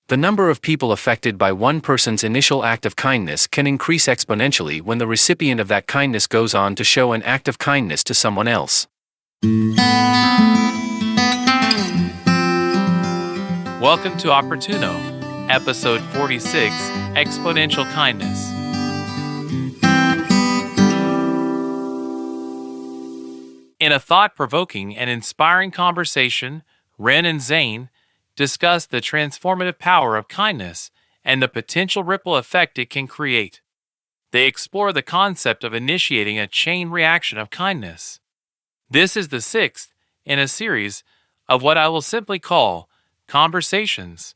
The number of people affected by one person's initial act of kindness can increase exponentially when the recipient of that kindness goes on to show an act of kindness to someone else. Welcome to Opportuno, Episode 46, Exponential Kindness. In a thought-provoking and inspiring conversation, Wren and Zane discuss the transformative power of kindness and the potential ripple effect it can create. They explore the concept of initiating a chain reaction of kindness. This is the sixth in a series of what I will simply call conversations.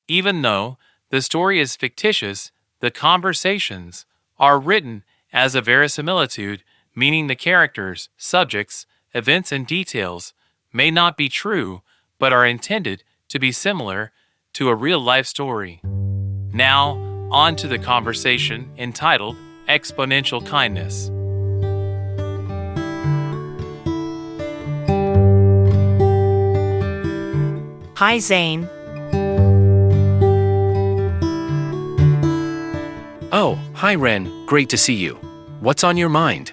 Even though the story is fictitious, the conversations are written as a verisimilitude, meaning the characters, subjects, events, and details may not be true, but are intended to be similar to a real-life story. Now, on to the conversation entitled Exponential Kindness. Hi, Zane. Oh, hi Wren, great to see you. What's on your mind?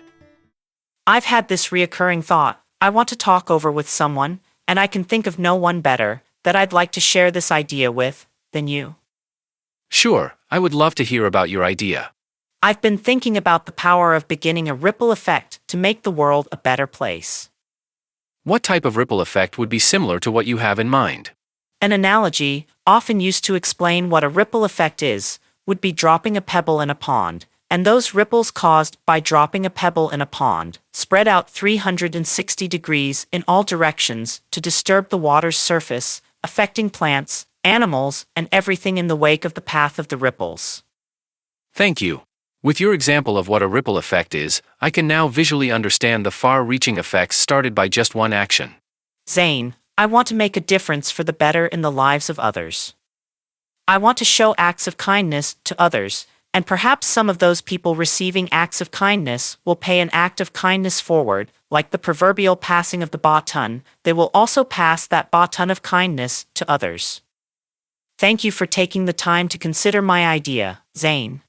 I've had this reoccurring thought I want to talk over with someone, and I can think of no one better that I'd like to share this idea with than you. Sure, I would love to hear about your idea. I've been thinking about the power of beginning a ripple effect to make the world a better place. What type of ripple effect would be similar to what you have in mind? An analogy, often used to explain what a ripple effect is, would be dropping a pebble in a pond, and those ripples caused by dropping a pebble in a pond spread out 360 degrees in all directions to disturb the water's surface, affecting plants, animals, and everything in the wake of the path of the ripples. Thank you. With your example of what a ripple effect is, I can now visually understand the far-reaching effects started by just one action. Zane, I want to make a difference for the better in the lives of others. I want to show acts of kindness to others, and perhaps some of those people receiving acts of kindness will pay an act of kindness forward, like the proverbial passing of the baton. They will also pass that baton of kindness to others. Thank you for taking the time to consider my idea, Zane.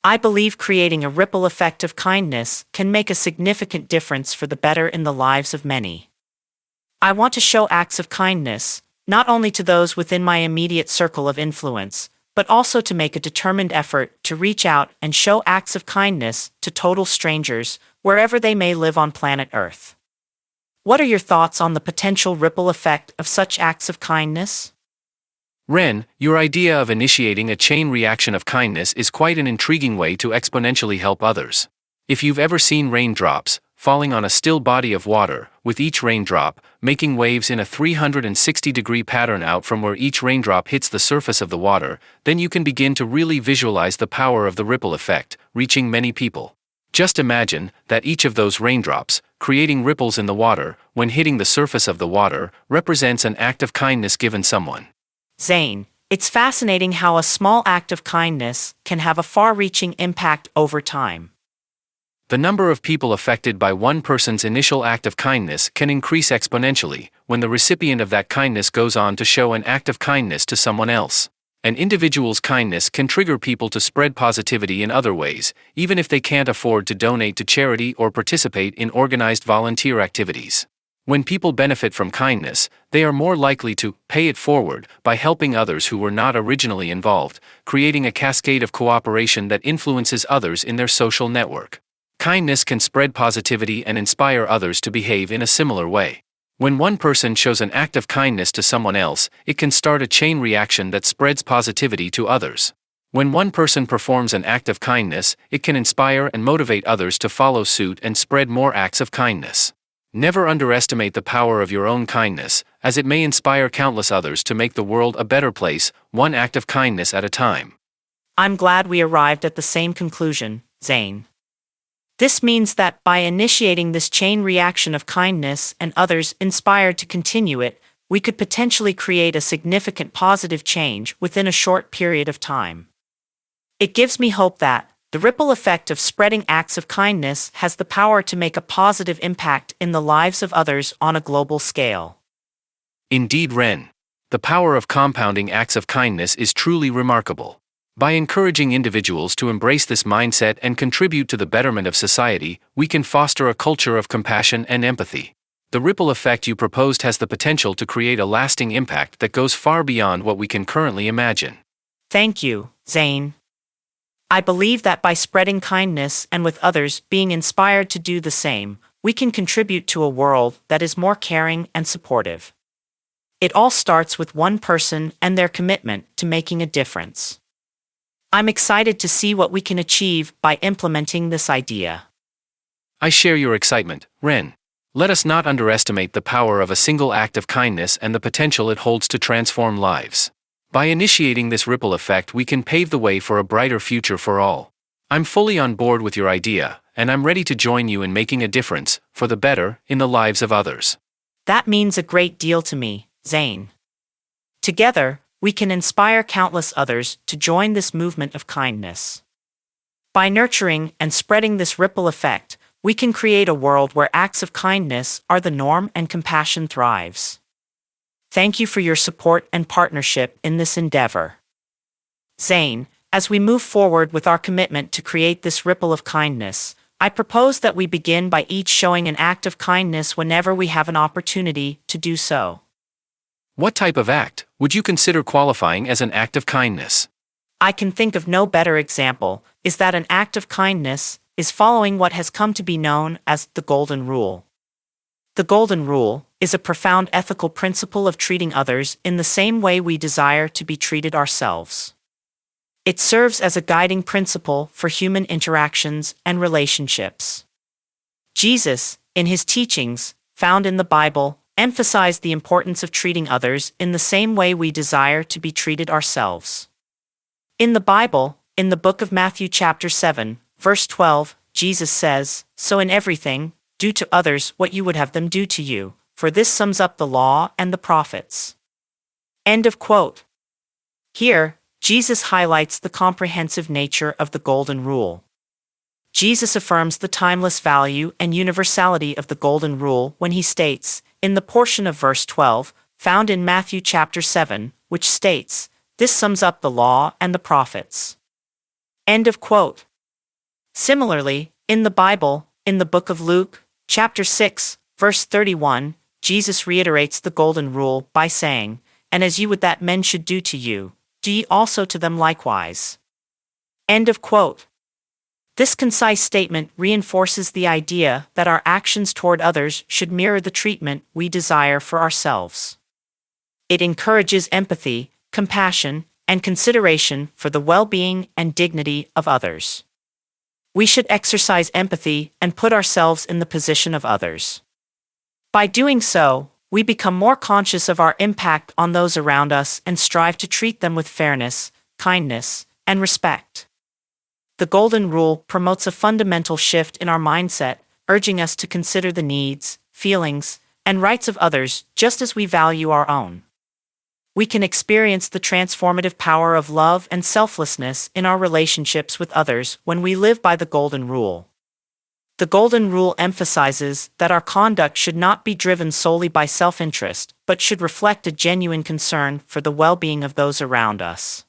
I believe creating a ripple effect of kindness can make a significant difference for the better in the lives of many. I want to show acts of kindness, not only to those within my immediate circle of influence, but also to make a determined effort to reach out and show acts of kindness to total strangers, wherever they may live on planet Earth. What are your thoughts on the potential ripple effect of such acts of kindness? Wren, your idea of initiating a chain reaction of kindness is quite an intriguing way to exponentially help others. If you've ever seen raindrops falling on a still body of water, with each raindrop making waves in a 360-degree pattern out from where each raindrop hits the surface of the water, then you can begin to really visualize the power of the ripple effect, reaching many people. Just imagine that each of those raindrops, creating ripples in the water, when hitting the surface of the water, represents an act of kindness given someone. Zane, it's fascinating how a small act of kindness can have a far-reaching impact over time. The number of people affected by one person's initial act of kindness can increase exponentially when the recipient of that kindness goes on to show an act of kindness to someone else. An individual's kindness can trigger people to spread positivity in other ways, even if they can't afford to donate to charity or participate in organized volunteer activities. When people benefit from kindness, they are more likely to pay it forward by helping others who were not originally involved, creating a cascade of cooperation that influences others in their social network. Kindness can spread positivity and inspire others to behave in a similar way. When one person shows an act of kindness to someone else, it can start a chain reaction that spreads positivity to others. When one person performs an act of kindness, it can inspire and motivate others to follow suit and spread more acts of kindness. Never underestimate the power of your own kindness, as it may inspire countless others to make the world a better place, one act of kindness at a time. I'm glad we arrived at the same conclusion, Zane. This means that by initiating this chain reaction of kindness and others inspired to continue it, we could potentially create a significant positive change within a short period of time. It gives me hope that the ripple effect of spreading acts of kindness has the power to make a positive impact in the lives of others on a global scale. Indeed, Wren. The power of compounding acts of kindness is truly remarkable. By encouraging individuals to embrace this mindset and contribute to the betterment of society, we can foster a culture of compassion and empathy. The ripple effect you proposed has the potential to create a lasting impact that goes far beyond what we can currently imagine. Thank you, Zane. I believe that by spreading kindness and with others being inspired to do the same, we can contribute to a world that is more caring and supportive. It all starts with one person and their commitment to making a difference. I'm excited to see what we can achieve by implementing this idea. I share your excitement, Wren. Let us not underestimate the power of a single act of kindness and the potential it holds to transform lives. By initiating this ripple effect, we can pave the way for a brighter future for all. I'm fully on board with your idea, and I'm ready to join you in making a difference, for the better, in the lives of others. That means a great deal to me, Zane. Together, we can inspire countless others to join this movement of kindness. By nurturing and spreading this ripple effect, we can create a world where acts of kindness are the norm and compassion thrives. Thank you for your support and partnership in this endeavor. Zane, as we move forward with our commitment to create this ripple of kindness, I propose that we begin by each showing an act of kindness whenever we have an opportunity to do so. What type of act would you consider qualifying as an act of kindness? I can think of no better example, is that an act of kindness is following what has come to be known as the Golden Rule. The Golden Rule is a profound ethical principle of treating others in the same way we desire to be treated ourselves. It serves as a guiding principle for human interactions and relationships. Jesus, in his teachings, found in the Bible, emphasized the importance of treating others in the same way we desire to be treated ourselves. In the Bible, in the book of Matthew chapter 7, verse 12, Jesus says, "So in everything, do to others what you would have them do to you, for this sums up the law and the prophets." End of quote. Here, Jesus highlights the comprehensive nature of the Golden Rule. Jesus affirms the timeless value and universality of the Golden Rule when he states, in the portion of verse 12, found in Matthew chapter 7, which states, "This sums up the law and the prophets." End of quote. Similarly, in the Bible, in the book of Luke, chapter 6, verse 31, Jesus reiterates the Golden Rule by saying, "And as you would that men should do to you, do ye also to them likewise." End of quote. This concise statement reinforces the idea that our actions toward others should mirror the treatment we desire for ourselves. It encourages empathy, compassion, and consideration for the well-being and dignity of others. We should exercise empathy and put ourselves in the position of others. By doing so, we become more conscious of our impact on those around us and strive to treat them with fairness, kindness, and respect. The Golden Rule promotes a fundamental shift in our mindset, urging us to consider the needs, feelings, and rights of others just as we value our own. We can experience the transformative power of love and selflessness in our relationships with others when we live by the Golden Rule. The Golden Rule emphasizes that our conduct should not be driven solely by self-interest, but should reflect a genuine concern for the well-being of those around us.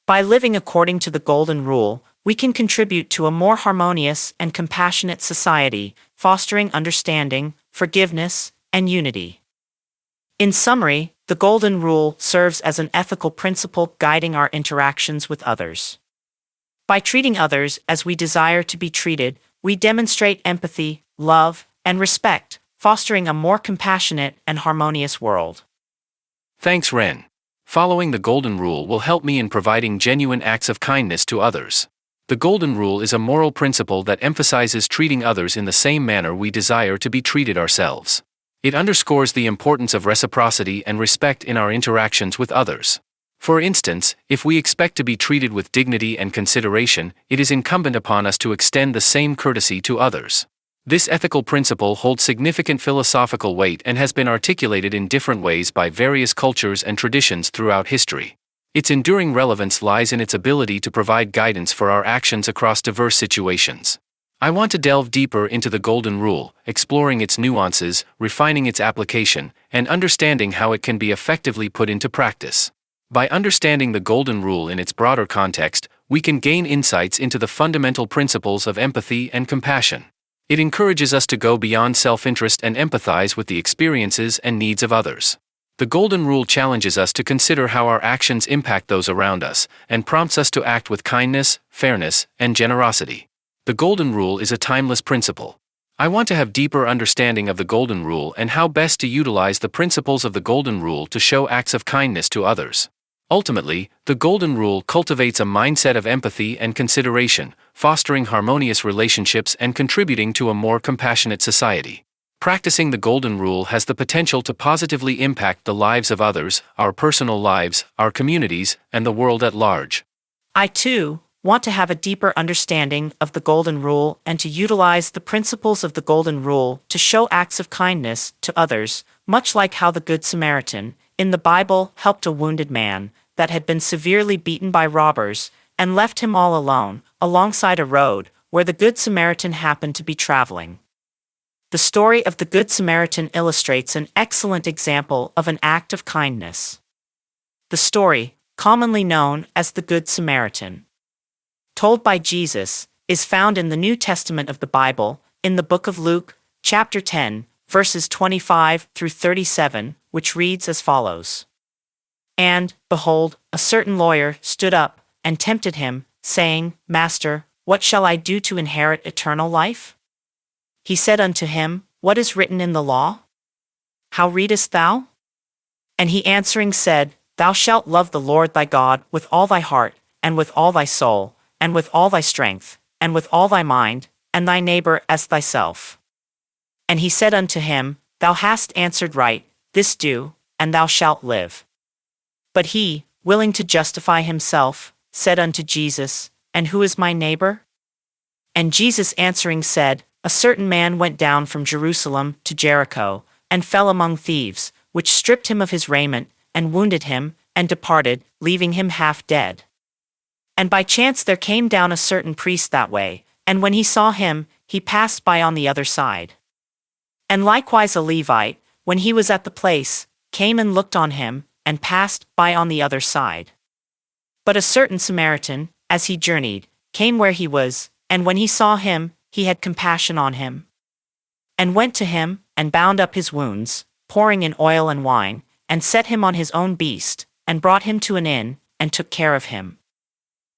By living according to the Golden Rule, we can contribute to a more harmonious and compassionate society, fostering understanding, forgiveness, and unity. In summary, the Golden Rule serves as an ethical principle guiding our interactions with others. By treating others as we desire to be treated, we demonstrate empathy, love, and respect, fostering a more compassionate and harmonious world. Thanks, Wren. Following the Golden Rule will help me in providing genuine acts of kindness to others. The Golden Rule is a moral principle that emphasizes treating others in the same manner we desire to be treated ourselves. It underscores the importance of reciprocity and respect in our interactions with others. For instance, if we expect to be treated with dignity and consideration, it is incumbent upon us to extend the same courtesy to others. This ethical principle holds significant philosophical weight and has been articulated in different ways by various cultures and traditions throughout history. Its enduring relevance lies in its ability to provide guidance for our actions across diverse situations. I want to delve deeper into the Golden Rule, exploring its nuances, refining its application, and understanding how it can be effectively put into practice. By understanding the Golden Rule in its broader context, we can gain insights into the fundamental principles of empathy and compassion. It encourages us to go beyond self-interest and empathize with the experiences and needs of others. The Golden Rule challenges us to consider how our actions impact those around us, and prompts us to act with kindness, fairness, and generosity. The Golden Rule is a timeless principle. I want to have deeper understanding of the Golden Rule and how best to utilize the principles of the Golden Rule to show acts of kindness to others. Ultimately, the Golden Rule cultivates a mindset of empathy and consideration, fostering harmonious relationships and contributing to a more compassionate society. Practicing the Golden Rule has the potential to positively impact the lives of others, our personal lives, our communities, and the world at large. I, too, want to have a deeper understanding of the Golden Rule and to utilize the principles of the Golden Rule to show acts of kindness to others, much like how the Good Samaritan, in the Bible, helped a wounded man that had been severely beaten by robbers and left him all alone, alongside a road where the Good Samaritan happened to be traveling. The story of the Good Samaritan illustrates an excellent example of an act of kindness. The story, commonly known as the Good Samaritan, told by Jesus, is found in the New Testament of the Bible, in the book of Luke, chapter 10, verses 25 through 37, which reads as follows. And, behold, a certain lawyer stood up and tempted him, saying, Master, what shall I do to inherit eternal life? He said unto him, What is written in the law? How readest thou? And he answering said, Thou shalt love the Lord thy God with all thy heart, and with all thy soul, and with all thy strength, and with all thy mind, and thy neighbor as thyself. And he said unto him, Thou hast answered right, this do, and thou shalt live. But he, willing to justify himself, said unto Jesus, And who is my neighbor? And Jesus answering said, A certain man went down from Jerusalem to Jericho, and fell among thieves, which stripped him of his raiment, and wounded him, and departed, leaving him half dead. And by chance there came down a certain priest that way, and when he saw him, he passed by on the other side. And likewise a Levite, when he was at the place, came and looked on him, and passed by on the other side. But a certain Samaritan, as he journeyed, came where he was, and when he saw him, he had compassion on him, and went to him, and bound up his wounds, pouring in oil and wine, and set him on his own beast, and brought him to an inn, and took care of him.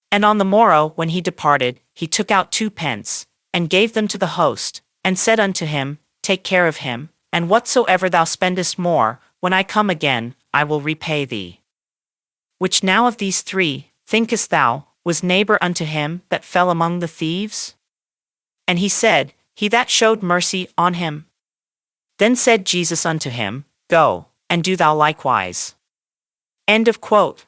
And on the morrow when he departed, he took out 2 pence, and gave them to the host, and said unto him, Take care of him, and whatsoever thou spendest more, when I come again, I will repay thee. Which now of these 3, thinkest thou, was neighbor unto him that fell among the thieves? And he said, He that showed mercy on him. Then said Jesus unto him, Go, and do thou likewise. End of quote.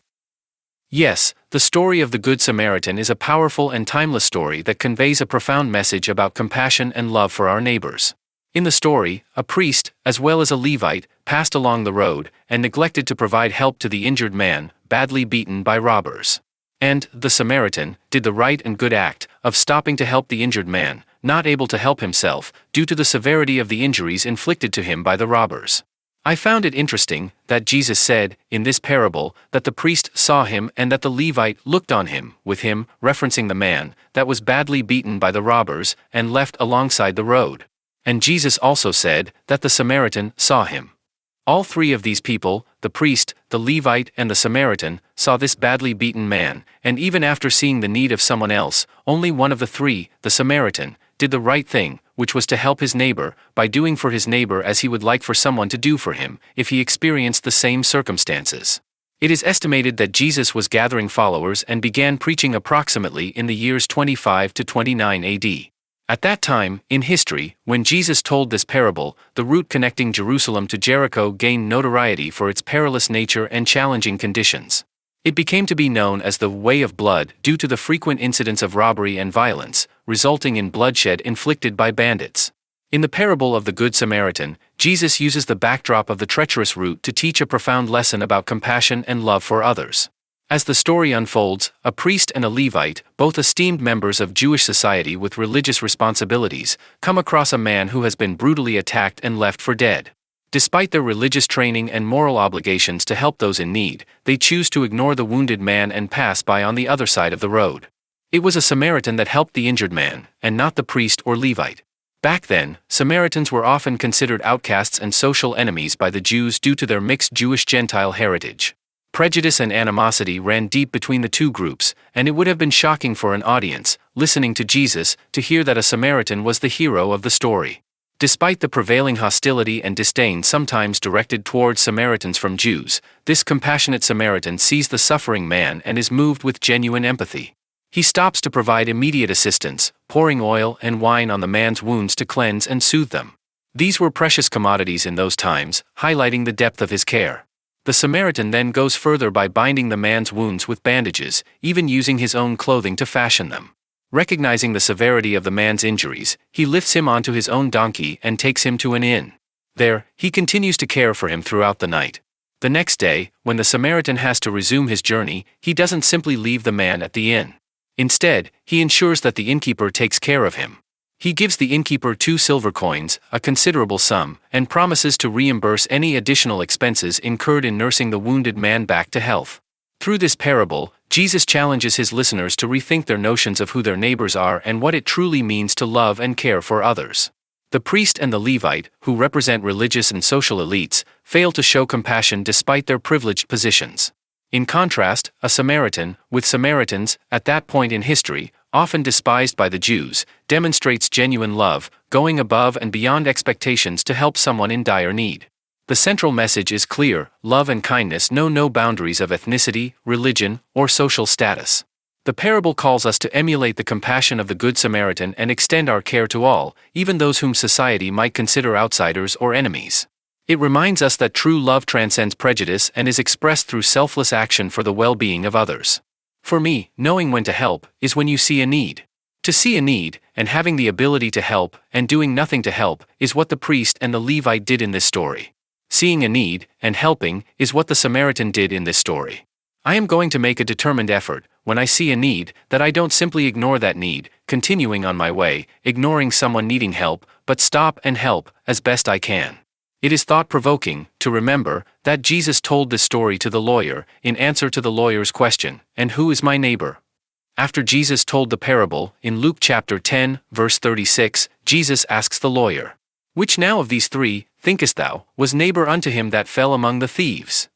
Yes, the story of the Good Samaritan is a powerful and timeless story that conveys a profound message about compassion and love for our neighbors. In the story, a priest, as well as a Levite, passed along the road and neglected to provide help to the injured man, badly beaten by robbers. And the Samaritan did the right and good act of stopping to help the injured man, not able to help himself due to the severity of the injuries inflicted to him by the robbers. I found it interesting that Jesus said, in this parable, that the priest saw him and that the Levite looked on him, with him, referencing the man that was badly beaten by the robbers and left alongside the road. And Jesus also said that the Samaritan saw him. All 3 of these people, the priest, the Levite, and the Samaritan, saw this badly beaten man, and even after seeing the need of someone else, only one of the 3, the Samaritan, did the right thing, which was to help his neighbor, by doing for his neighbor as he would like for someone to do for him, if he experienced the same circumstances. It is estimated that Jesus was gathering followers and began preaching approximately in the years 25 to 29 AD. At that time, in history, when Jesus told this parable, the route connecting Jerusalem to Jericho gained notoriety for its perilous nature and challenging conditions. It became to be known as the Way of Blood due to the frequent incidents of robbery and violence, resulting in bloodshed inflicted by bandits. In the parable of the Good Samaritan, Jesus uses the backdrop of the treacherous route to teach a profound lesson about compassion and love for others. As the story unfolds, a priest and a Levite, both esteemed members of Jewish society with religious responsibilities, come across a man who has been brutally attacked and left for dead. Despite their religious training and moral obligations to help those in need, they choose to ignore the wounded man and pass by on the other side of the road. It was a Samaritan that helped the injured man, and not the priest or Levite. Back then, Samaritans were often considered outcasts and social enemies by the Jews due to their mixed Jewish-Gentile heritage. Prejudice and animosity ran deep between the two groups, and it would have been shocking for an audience, listening to Jesus, to hear that a Samaritan was the hero of the story. Despite the prevailing hostility and disdain sometimes directed towards Samaritans from Jews, this compassionate Samaritan sees the suffering man and is moved with genuine empathy. He stops to provide immediate assistance, pouring oil and wine on the man's wounds to cleanse and soothe them. These were precious commodities in those times, highlighting the depth of his care. The Samaritan then goes further by binding the man's wounds with bandages, even using his own clothing to fashion them. Recognizing the severity of the man's injuries, he lifts him onto his own donkey and takes him to an inn. There, he continues to care for him throughout the night. The next day, when the Samaritan has to resume his journey, he doesn't simply leave the man at the inn. Instead, he ensures that the innkeeper takes care of him. He gives the innkeeper 2 silver coins, a considerable sum, and promises to reimburse any additional expenses incurred in nursing the wounded man back to health. Through this parable, Jesus challenges his listeners to rethink their notions of who their neighbors are and what it truly means to love and care for others. The priest and the Levite, who represent religious and social elites, fail to show compassion despite their privileged positions. In contrast, a Samaritan, with Samaritans, at that point in history, often despised by the Jews, demonstrates genuine love, going above and beyond expectations to help someone in dire need. The central message is clear: love and kindness know no boundaries of ethnicity, religion, or social status. The parable calls us to emulate the compassion of the Good Samaritan and extend our care to all, even those whom society might consider outsiders or enemies. It reminds us that true love transcends prejudice and is expressed through selfless action for the well-being of others. For me, knowing when to help is when you see a need. To see a need, and having the ability to help, and doing nothing to help, is what the priest and the Levite did in this story. Seeing a need, and helping, is what the Samaritan did in this story. I am going to make a determined effort, when I see a need, that I don't simply ignore that need, continuing on my way, ignoring someone needing help, but stop and help, as best I can. It is thought-provoking to remember that Jesus told this story to the lawyer in answer to the lawyer's question, "And who is my neighbor?" After Jesus told the parable, in Luke chapter 10, verse 36, Jesus asks the lawyer, "Which now of these 3, thinkest thou, was neighbor unto him that fell among the thieves?"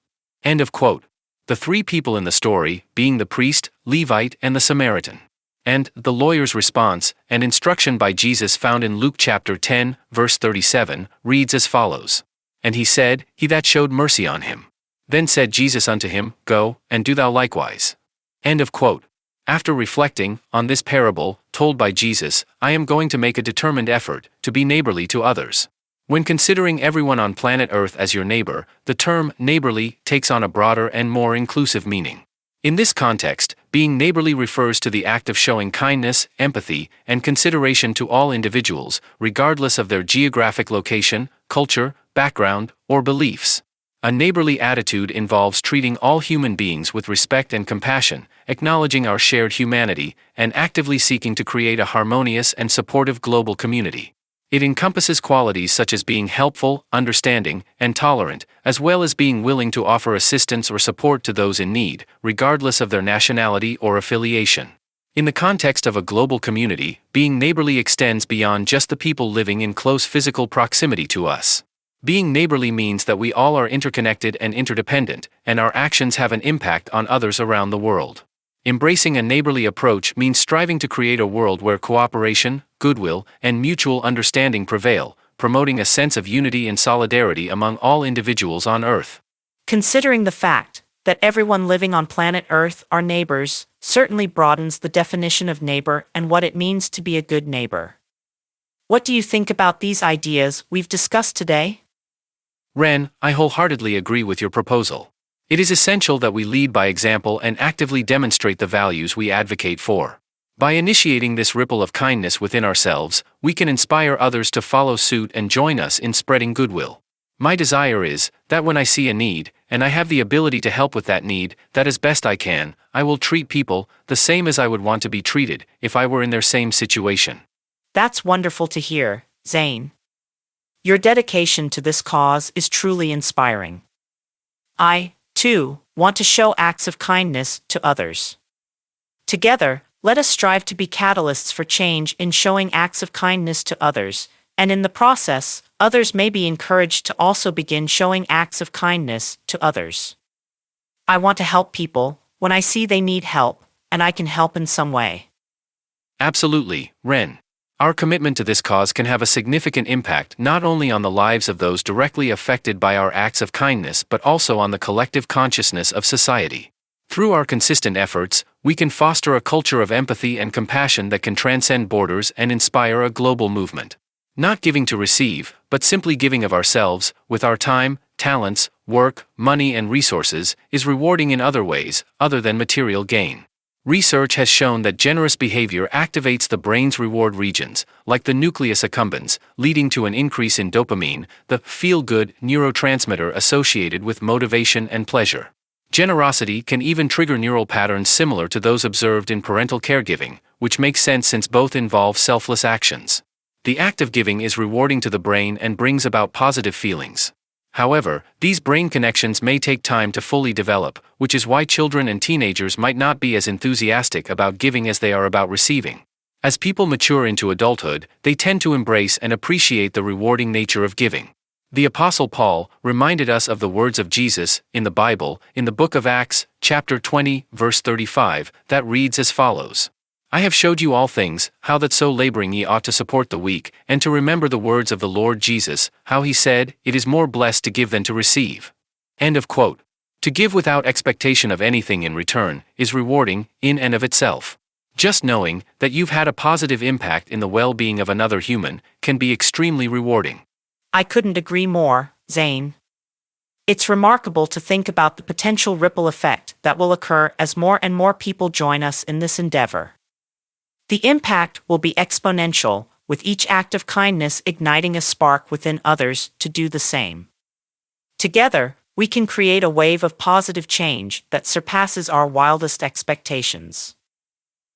End of quote. The 3 people in the story, being the priest, Levite, and the Samaritan. And the lawyer's response, and instruction by Jesus found in Luke chapter 10, verse 37, reads as follows. "And he said, He that showed mercy on him. Then said Jesus unto him, Go, and do thou likewise." End of quote. After reflecting on this parable, told by Jesus, I am going to make a determined effort to be neighborly to others. When considering everyone on planet Earth as your neighbor, the term neighborly takes on a broader and more inclusive meaning. In this context, being neighborly refers to the act of showing kindness, empathy, and consideration to all individuals, regardless of their geographic location, culture, background, or beliefs. A neighborly attitude involves treating all human beings with respect and compassion, acknowledging our shared humanity, and actively seeking to create a harmonious and supportive global community. It encompasses qualities such as being helpful, understanding, and tolerant, as well as being willing to offer assistance or support to those in need, regardless of their nationality or affiliation. In the context of a global community, being neighborly extends beyond just the people living in close physical proximity to us. Being neighborly means that we all are interconnected and interdependent, and our actions have an impact on others around the world. Embracing a neighborly approach means striving to create a world where cooperation, goodwill, and mutual understanding prevail, promoting a sense of unity and solidarity among all individuals on Earth. Considering the fact that everyone living on planet Earth are neighbors certainly broadens the definition of neighbor and what it means to be a good neighbor. What do you think about these ideas we've discussed today? Wren, I wholeheartedly agree with your proposal. It is essential that we lead by example and actively demonstrate the values we advocate for. By initiating this ripple of kindness within ourselves, we can inspire others to follow suit and join us in spreading goodwill. My desire is that when I see a need, and I have the ability to help with that need, that as best I can, I will treat people the same as I would want to be treated if I were in their same situation. That's wonderful to hear, Zane. Your dedication to this cause is truly inspiring. I, too, want to show acts of kindness to others. Together, let us strive to be catalysts for change in showing acts of kindness to others, and in the process, others may be encouraged to also begin showing acts of kindness to others. I want to help people when I see they need help, and I can help in some way. Absolutely, Wren. Our commitment to this cause can have a significant impact not only on the lives of those directly affected by our acts of kindness but also on the collective consciousness of society. Through our consistent efforts, we can foster a culture of empathy and compassion that can transcend borders and inspire a global movement. Not giving to receive, but simply giving of ourselves, with our time, talents, work, money and resources, is rewarding in other ways, other than material gain. Research has shown that generous behavior activates the brain's reward regions, like the nucleus accumbens, leading to an increase in dopamine, the feel-good neurotransmitter associated with motivation and pleasure. Generosity can even trigger neural patterns similar to those observed in parental caregiving, which makes sense since both involve selfless actions. The act of giving is rewarding to the brain and brings about positive feelings. However, these brain connections may take time to fully develop, which is why children and teenagers might not be as enthusiastic about giving as they are about receiving. As people mature into adulthood, they tend to embrace and appreciate the rewarding nature of giving. The Apostle Paul reminded us of the words of Jesus in the Bible, in the book of Acts, chapter 20, verse 35, that reads as follows: I have showed you all things, how that so laboring ye ought to support the weak, and to remember the words of the Lord Jesus, how he said, it is more blessed to give than to receive. End of quote. To give without expectation of anything in return is rewarding, in and of itself. Just knowing that you've had a positive impact in the well-being of another human can be extremely rewarding. I couldn't agree more, Zane. It's remarkable to think about the potential ripple effect that will occur as more and more people join us in this endeavor. The impact will be exponential, with each act of kindness igniting a spark within others to do the same. Together, we can create a wave of positive change that surpasses our wildest expectations.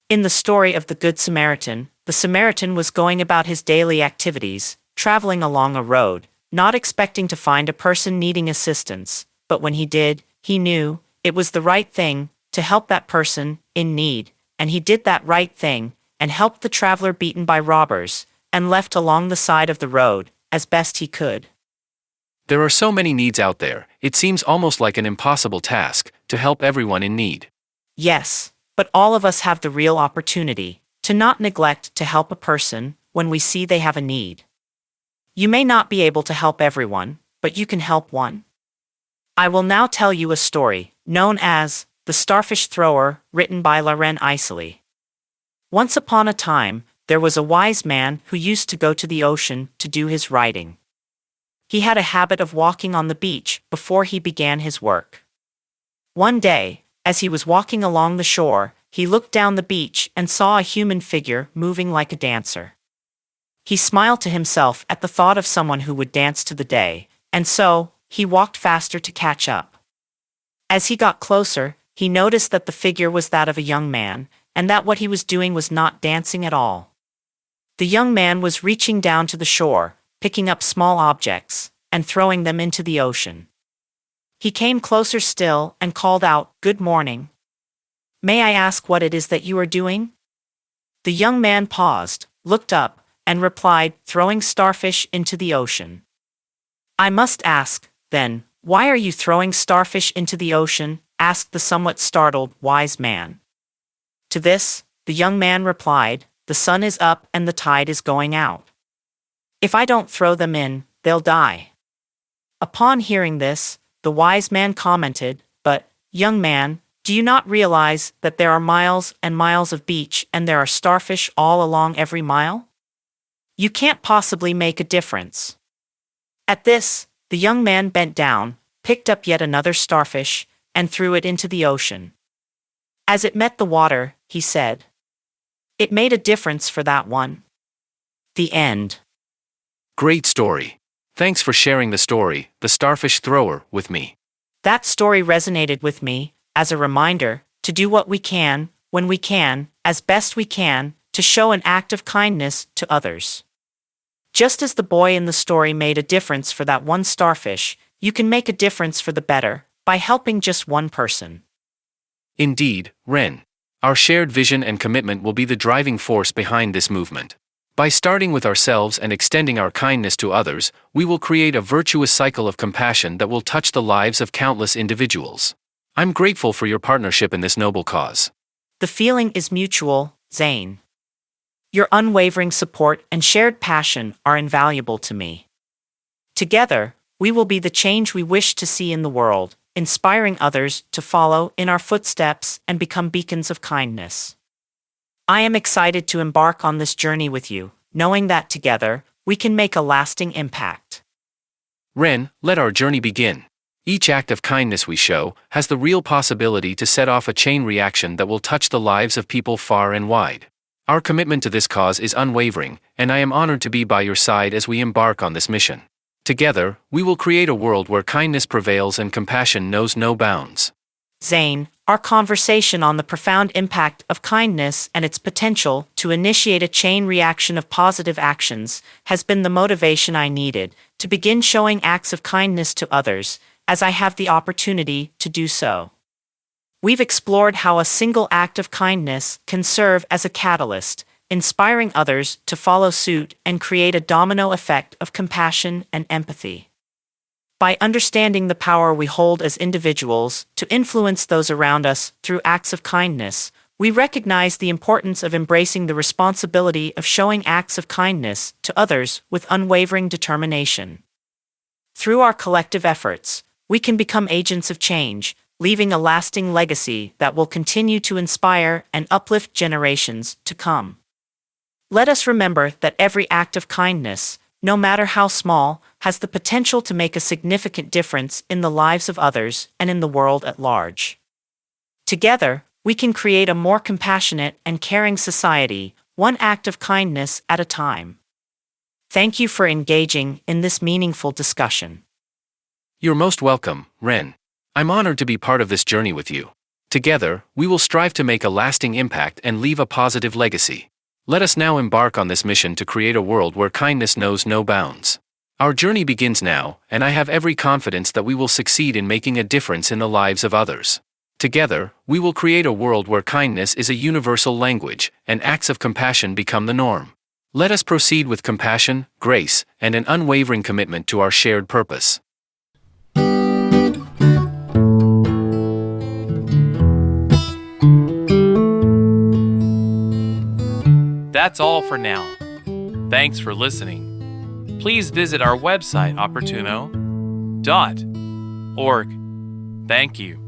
In the story of the Good Samaritan, the Samaritan was going about his daily activities, traveling along a road, not expecting to find a person needing assistance, but when he did, he knew it was the right thing to help that person in need, and he did that right thing and helped the traveler beaten by robbers and left along the side of the road as best he could. There are so many needs out there, it seems almost like an impossible task to help everyone in need. Yes, but all of us have the real opportunity to not neglect to help a person when we see they have a need. You may not be able to help everyone, but you can help one. I will now tell you a story known as The Starfish Thrower, written by Wren and Zane. Once upon a time, there was a wise man who used to go to the ocean to do his writing. He had a habit of walking on the beach before he began his work. One day, as he was walking along the shore, he looked down the beach and saw a human figure moving like a dancer. He smiled to himself at the thought of someone who would dance to the day, and so, he walked faster to catch up. As he got closer, he noticed that the figure was that of a young man, and that what he was doing was not dancing at all. The young man was reaching down to the shore, picking up small objects, and throwing them into the ocean. He came closer still and called out, "Good morning. May I ask what it is that you are doing?" The young man paused, looked up, and replied, "Throwing starfish into the ocean." "I must ask, then, why are you throwing starfish into the ocean?" asked the somewhat startled wise man. To this, the young man replied, "The sun is up and the tide is going out. If I don't throw them in, they'll die." Upon hearing this, the wise man commented, "But, young man, do you not realize that there are miles and miles of beach and there are starfish all along every mile? You can't possibly make a difference." At this, the young man bent down, picked up yet another starfish, and threw it into the ocean. As it met the water, he said, "It made a difference for that one." The end. Great story. Thanks for sharing the story, The Starfish Thrower, with me. That story resonated with me as a reminder to do what we can, when we can, as best we can, to show an act of kindness to others. Just as the boy in the story made a difference for that one starfish, you can make a difference for the better by helping just one person. Indeed, Wren. Our shared vision and commitment will be the driving force behind this movement. By starting with ourselves and extending our kindness to others, we will create a virtuous cycle of compassion that will touch the lives of countless individuals. I'm grateful for your partnership in this noble cause. The feeling is mutual, Zane. Your unwavering support and shared passion are invaluable to me. Together, we will be the change we wish to see in the world, inspiring others to follow in our footsteps and become beacons of kindness. I am excited to embark on this journey with you, knowing that together, we can make a lasting impact. Wren, let our journey begin. Each act of kindness we show has the real possibility to set off a chain reaction that will touch the lives of people far and wide. Our commitment to this cause is unwavering, and I am honored to be by your side as we embark on this mission. Together, we will create a world where kindness prevails and compassion knows no bounds. Zane, our conversation on the profound impact of kindness and its potential to initiate a chain reaction of positive actions has been the motivation I needed to begin showing acts of kindness to others, as I have the opportunity to do so. We've explored how a single act of kindness can serve as a catalyst, inspiring others to follow suit and create a domino effect of compassion and empathy. By understanding the power we hold as individuals to influence those around us through acts of kindness, we recognize the importance of embracing the responsibility of showing acts of kindness to others with unwavering determination. Through our collective efforts, we can become agents of change, leaving a lasting legacy that will continue to inspire and uplift generations to come. Let us remember that every act of kindness, no matter how small, has the potential to make a significant difference in the lives of others and in the world at large. Together, we can create a more compassionate and caring society, one act of kindness at a time. Thank you for engaging in this meaningful discussion. You're most welcome, Wren. I'm honored to be part of this journey with you. Together, we will strive to make a lasting impact and leave a positive legacy. Let us now embark on this mission to create a world where kindness knows no bounds. Our journey begins now, and I have every confidence that we will succeed in making a difference in the lives of others. Together, we will create a world where kindness is a universal language, and acts of compassion become the norm. Let us proceed with compassion, grace, and an unwavering commitment to our shared purpose. That's all for now. Thanks for listening. Please visit our website opportuno.org. Thank you.